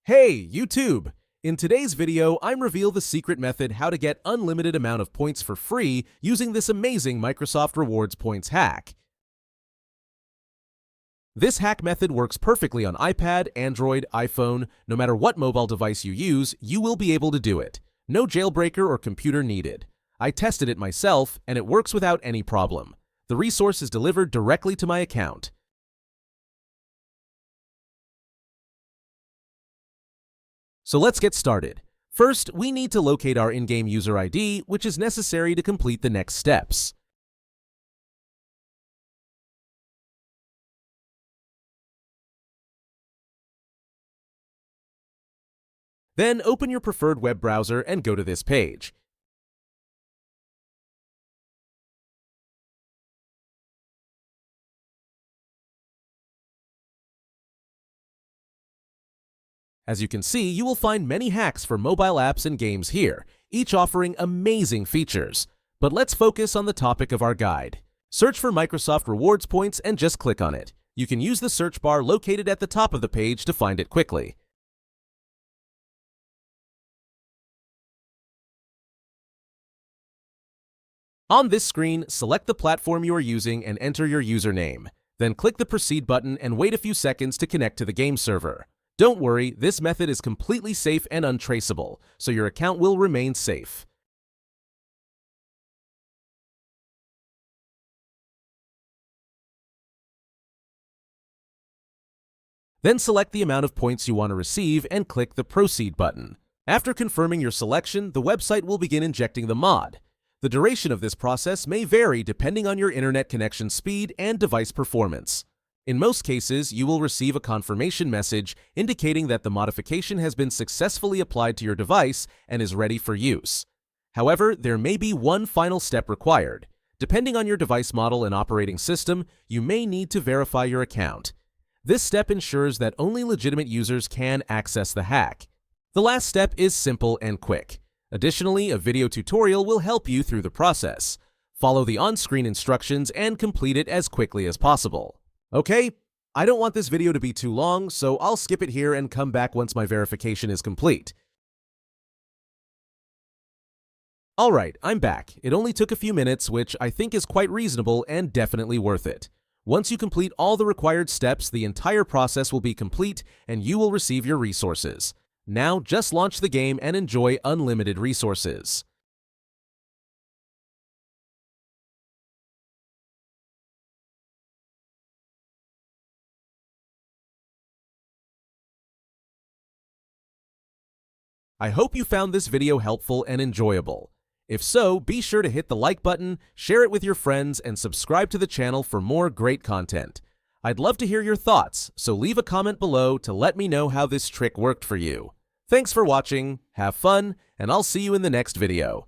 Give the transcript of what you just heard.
Hey, YouTube! In today's video, I'm reveal the secret method how to get unlimited amount of points for free using this amazing Microsoft Rewards points hack. This hack method works perfectly on iPad, Android, iPhone. No matter what mobile device you use, you will be able to do it. No jailbreaker or computer needed. I tested it myself, and it works without any problem. The resource is delivered directly to my account. So let's get started. First, we need to locate our in-game user ID, which is necessary to complete the next steps. Then open your preferred web browser and go to this page. As you can see, you will find many hacks for mobile apps and games here, each offering amazing features. But let's focus on the topic of our guide. Search for Microsoft Rewards points and just click on it. You can use the search bar located at the top of the page to find it quickly. On this screen, select the platform you are using and enter your username. Then click the Proceed button and wait a few seconds to connect to the game server. Don't worry, this method is completely safe and untraceable, so your account will remain safe. Then select the amount of points you want to receive and click the Proceed button. After confirming your selection, the website will begin injecting the mod. The duration of this process may vary depending on your internet connection speed and device performance. In most cases, you will receive a confirmation message indicating that the modification has been successfully applied to your device and is ready for use. However, there may be one final step required. Depending on your device model and operating system, you may need to verify your account. This step ensures that only legitimate users can access the hack. The last step is simple and quick. Additionally, a video tutorial will help you through the process. Follow the on-screen instructions and complete it as quickly as possible. Okay, I don't want this video to be too long, so I'll skip it here and come back once my verification is complete. Alright, I'm back. It only took a few minutes, which I think is quite reasonable and definitely worth it. Once you complete all the required steps, the entire process will be complete and you will receive your resources. Now, just launch the game and enjoy unlimited resources. I hope you found this video helpful and enjoyable. If so, be sure to hit the like button, share it with your friends, and subscribe to the channel for more great content. I'd love to hear your thoughts, so leave a comment below to let me know how this trick worked for you. Thanks for watching, have fun, and I'll see you in the next video.